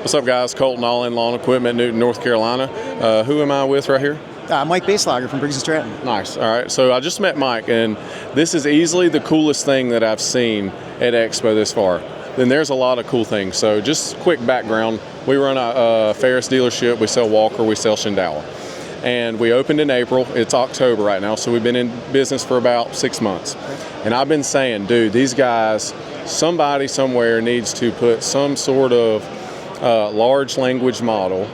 What's up, guys? Colton All-In Lawn Equipment, Newton, North Carolina. Who am I with right here? Mike Baselogger from Briggs and Stratton. Nice. All right. So I just met Mike, and this is easily the coolest thing that I've seen at Expo this far. Then there's a lot of cool things. So just quick background. We run a Ferris dealership. We sell Walker. We sell Shindala. And we opened in April. It's October right now, so we've been in business for about 6 months. And I've been saying, dude, these guys, somebody somewhere needs to put some sort of large language model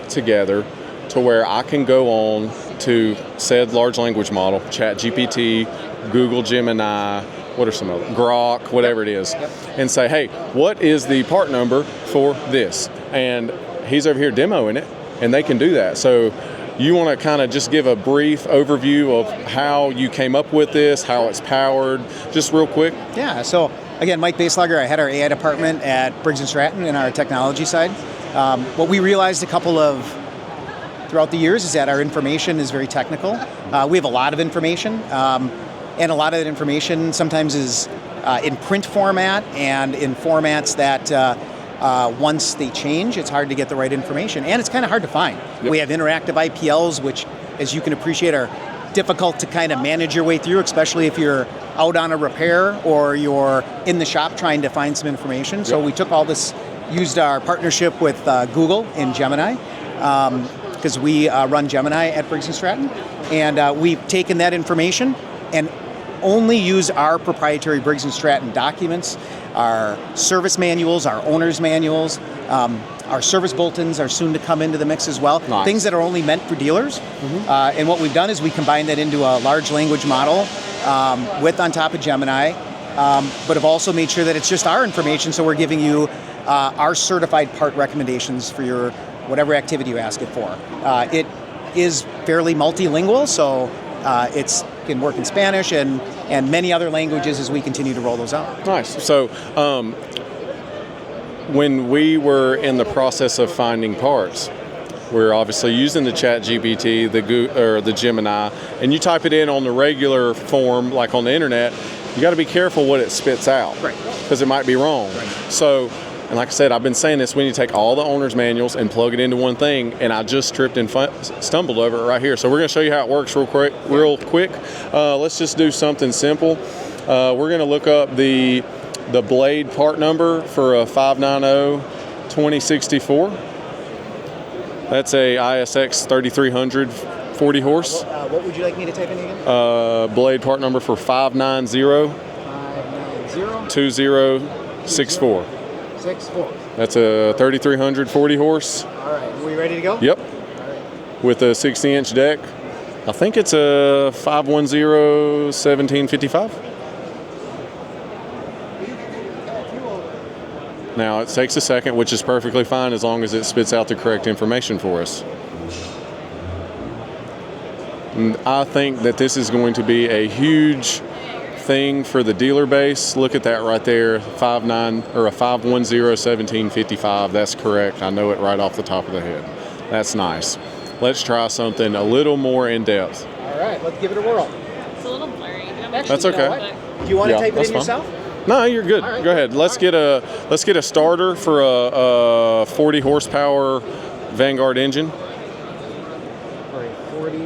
together to where I can go on to said large language model, ChatGPT, Google Gemini, what are some other, Grok, whatever it is, and say, hey, what is the part number for this? And he's over here demoing it, and they can do that. So you want to kind of just give a brief overview of how you came up with this, how it's powered, just real quick? Yeah, so again, Mike Baselogger, I head our AI department at Briggs and Stratton in our technology side. What we realized throughout the years is that our information is very technical. We have a lot of information, and a lot of that information sometimes is in print format and in formats that once they change, it's hard to get the right information, and it's kind of hard to find. Yep. We have interactive IPLs, which, as you can appreciate, are difficult to kind of manage your way through, especially if you're out on a repair or you're in the shop trying to find some information. Yep. So we took all this, used our partnership with Google in Gemini, because we run Gemini at Briggs and Stratton, and we've taken that information and only use our proprietary Briggs and Stratton documents, our service manuals, our owner's manuals, our service bulletins are soon to come into the mix as well. Nice. Things that are only meant for dealers. Mm-hmm. And what we've done is we combine that into a large language model with on top of Gemini, but have also made sure that it's just our information, so we're giving you our certified part recommendations for your whatever activity you ask it for. It is fairly multilingual, so it can work in Spanish and many other languages as we continue to roll those out. Nice. So when we were in the process of finding parts, we're obviously using the ChatGPT, the Gemini, and you type it in on the regular form, like on the internet, you got to be careful what it spits out, right? Because it might be wrong. Right. So, and like I said, I've been saying this, we need to take all the owner's manuals and plug it into one thing, and I just tripped and stumbled over it right here. So we're going to show you how it works real quick. Let's just do something simple. We're going to look up the blade part number for a 590-2064. That's a ISX 3300 40 horse. What would you like me to type in again? Blade part number for 590-2064. That's a 3300 40 horse. All right, are we ready to go? Yep. All right. With a 60-inch deck. I think it's a 510-1755. Now, it takes a second, which is perfectly fine as long as it spits out the correct information for us. And I think that this is going to be a huge thing for the dealer base. Look at that right there, 510-1755. That's correct. I know it right off the top of the head. That's nice. Let's try something a little more in depth. All right, let's give it a whirl. It's a little blurry. That's okay. Do you want to type it in yourself? No, you're good. Right. Go ahead. Let's get a starter for a 40 horsepower Vanguard engine. For a 40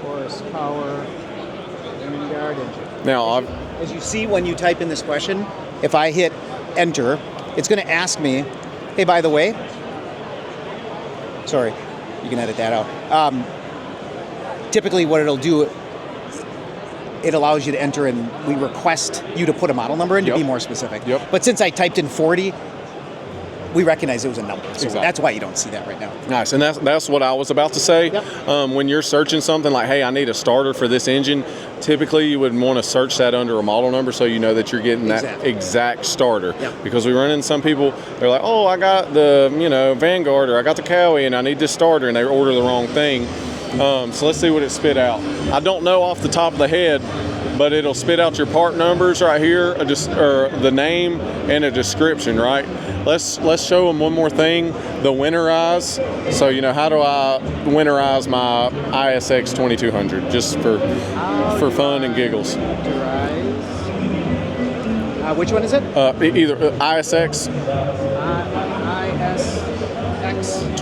horsepower Vanguard engine. Now, as you see when you type in this question, if I hit enter, it's going to ask me, hey, by the way, sorry, you can edit that out. Typically what it'll do, it allows you to enter, and we request you to put a model number in to be more specific. Yep. But since I typed in 40, we recognize it was a number. So exactly. That's why you don't see that right now. Nice, and that's what I was about to say. Yep. When you're searching something like, hey, I need a starter for this engine, typically you would want to search that under a model number so you know that you're getting that exact starter. Yep. Because we run into some people, they're like, oh, I got the Vanguard, or I got the Cowie, and I need this starter, and they order the wrong thing. So let's see what it spit out. I don't know off the top of the head, but it'll spit out your part numbers right here, or the name and a description, right? Let's show them one more thing, the winterize. So, how do I winterize my ISX 2200, just for fun and giggles? Which one is it? Either ISX.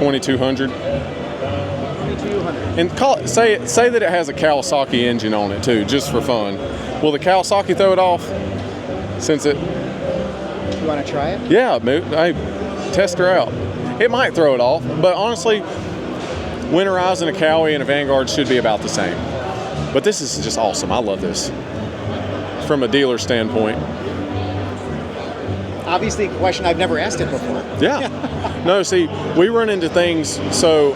2200. 2200. And say that it has a Kawasaki engine on it too, just for fun. Will the Kawasaki throw it off? Since it... You want to try it? Yeah, hey, test her out. It might throw it off, but honestly, winterizing a Cowie and a Vanguard should be about the same. But this is just awesome. I love this from a dealer standpoint. Obviously, a question I've never asked it before. Yeah. No, see, we run into things, so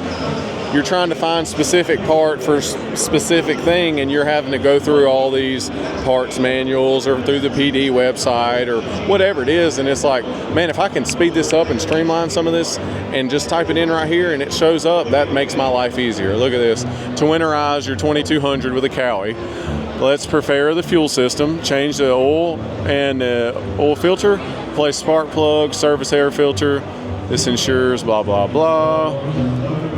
you're trying to find specific part for specific thing, and you're having to go through all these parts manuals or through the PD website or whatever it is, and it's like, man, if I can speed this up and streamline some of this and just type it in right here and it shows up, that makes my life easier. Look at this. To winterize your 2200 with a Cowie, let's prepare the fuel system, change the oil and oil filter, place spark plug, service air filter. This ensures blah, blah, blah.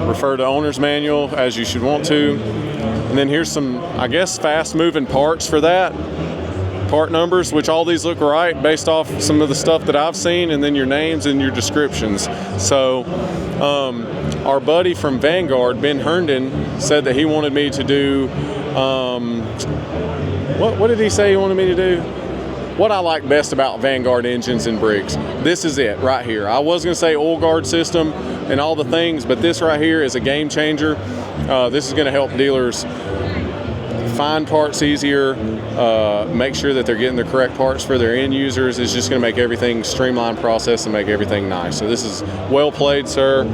Refer to owner's manual as you should want to. And then here's some, I guess, fast moving parts for that. Part numbers, which all these look right based off some of the stuff that I've seen, and then your names and your descriptions. So our buddy from Vanguard, Ben Herndon, said that he wanted me to do, what did he say he wanted me to do? What I like best about Vanguard engines and Briggs. This is it right here. I was going to say oil guard system and all the things, but this right here is a game changer. This is going to help dealers find parts easier, make sure that they're getting the correct parts for their end users. It's just going to make everything streamlined process and make everything nice. So this is well played, sir.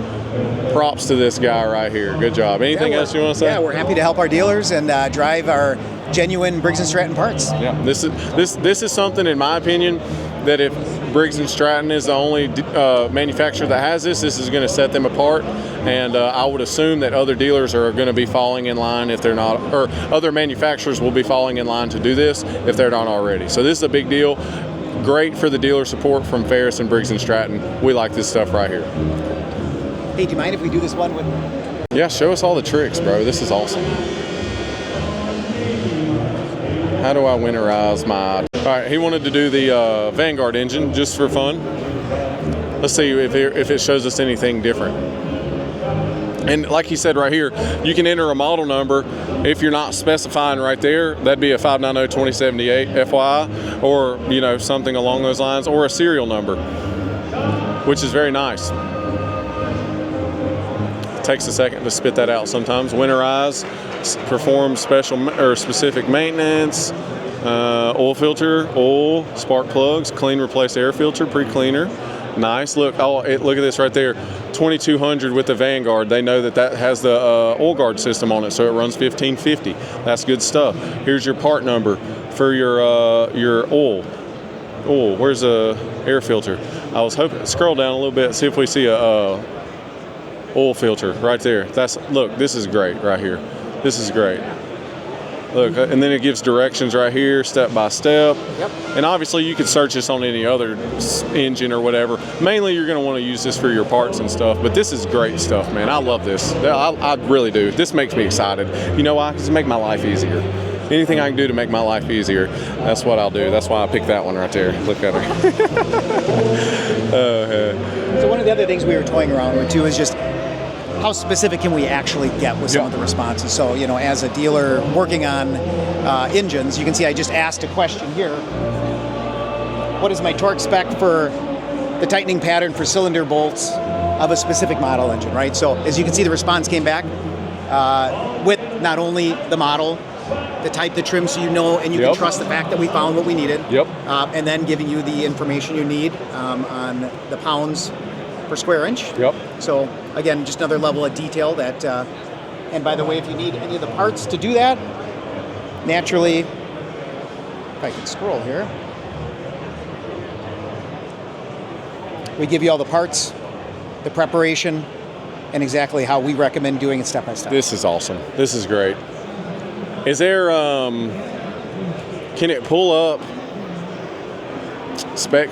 Props to this guy right here. Good job. Anything else you want to say? Yeah, we're happy to help our dealers and drive our genuine Briggs & Stratton parts. Yeah, this is something, in my opinion, that if Briggs & Stratton is the only manufacturer that has this is going to set them apart. And I would assume that other dealers are going to be falling in line if they're not, or other manufacturers will be falling in line to do this if they're not already. So this is a big deal. Great for the dealer support from Ferris and Briggs & Stratton. We like this stuff right here. Hey, do you mind if we do this one with... Yeah, show us all the tricks, bro. This is awesome. How do I winterize my... All right, he wanted to do the Vanguard engine just for fun. Let's see if it shows us anything different. And like he said right here, you can enter a model number. If you're not specifying right there, that'd be a 590-2078 FYI, or something along those lines, or a serial number, which is very nice. It takes a second to spit that out sometimes. Winterize, perform special or specific maintenance, oil filter, oil, spark plugs, clean, replace air filter, pre-cleaner. Nice. Look, look at this right there. 2200 with the Vanguard. They know that has the oil guard system on it, so it runs 1550. That's good stuff. Here's your part number for your oil. Where's the air filter? I was hoping, scroll down a little bit, see if we see a oil filter right there. Look, this is great right here. This is great. Look, and then it gives directions right here, step by step. Yep. And obviously you could search this on any other engine or whatever. Mainly you're going to want to use this for your parts and stuff, but this is great stuff, man. I love this. I really do. This makes me excited. You know why? Because it makes my life easier. Anything I can do to make my life easier, that's what I'll do. That's why I picked that one right there. Look at her. So one of the other things we were toying around with too is just how specific can we actually get with some of the responses? So, as a dealer working on engines, you can see I just asked a question here. What is my torque spec for the tightening pattern for cylinder bolts of a specific model engine, right? So as you can see, the response came back with not only the model, the type, the trim, so and you can trust the fact that we found what we needed. Yep. And then giving you the information you need on the pounds per square inch. Yep. So again, just another level of detail that, and by the way, if you need any of the parts to do that, naturally, if I can scroll here, we give you all the parts, the preparation, and exactly how we recommend doing it step by step. This is awesome. This is great. Is there, can it pull up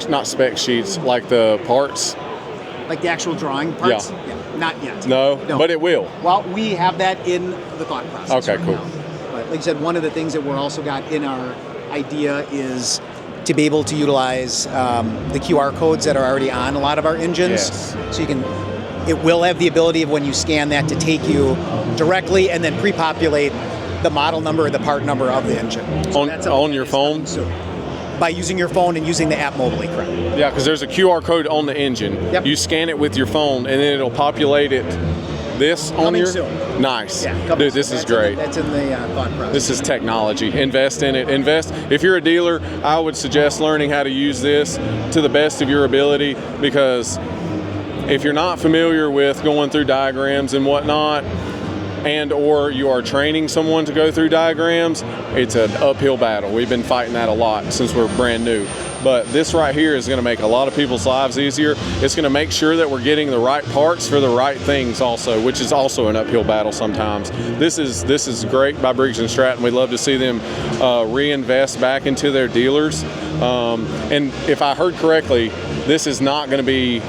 not spec sheets, like the parts? Like the actual drawing parts? Yeah. Not yet. No, but it will. Well, we have that in the thought process. Okay, cool. Now. But like I said, one of the things that we're also got in our idea is to be able to utilize the QR codes that are already on a lot of our engines. Yes. So you can It will have the ability of when you scan that to take you directly and then pre-populate the model number or the part number of the engine. So on your phone? By using your phone and using the app mobily, correct? Yeah, because there's a QR code on the engine. Yep. You scan it with your phone, and then it'll populate it. This on your soon. Nice, Yeah, dude. This is great. That's in the thought process. This is technology. Invest in it. Invest. If you're a dealer, I would suggest learning how to use this to the best of your ability, because if you're not familiar with going through diagrams and whatnot, and or you are training someone to go through diagrams, it's an uphill battle. We've been fighting that a lot since we're brand new. But this right here is going to make a lot of people's lives easier. It's going to make sure that we're getting the right parts for the right things also, which is also an uphill battle sometimes. This is great by Briggs & Stratton. We love to see them reinvest back into their dealers. And if I heard correctly, this is not going to be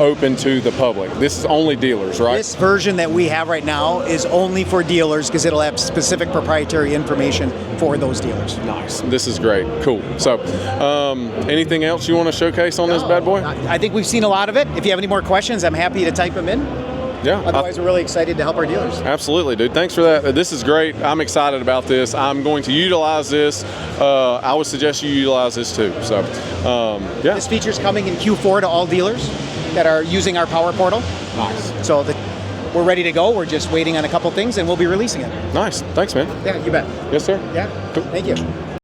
open to the public. This is only dealers, right? This version that we have right now is only for dealers because it'll have specific proprietary information for those dealers. Nice. This is great. Cool. So, anything else you want to showcase on this bad boy? I think we've seen a lot of it. If you have any more questions, I'm happy to type them in. Yeah. Otherwise, we're really excited to help our dealers. Absolutely, dude. Thanks for that. This is great. I'm excited about this. I'm going to utilize this. I would suggest you utilize this too. So, yeah. This feature's coming in Q4 to all dealers that are using our Power Portal. Nice. So we're ready to go. We're just waiting on a couple things, and we'll be releasing it. Nice. Thanks, man. Yeah, you bet. Yes, sir. Yeah. Cool. Thank you.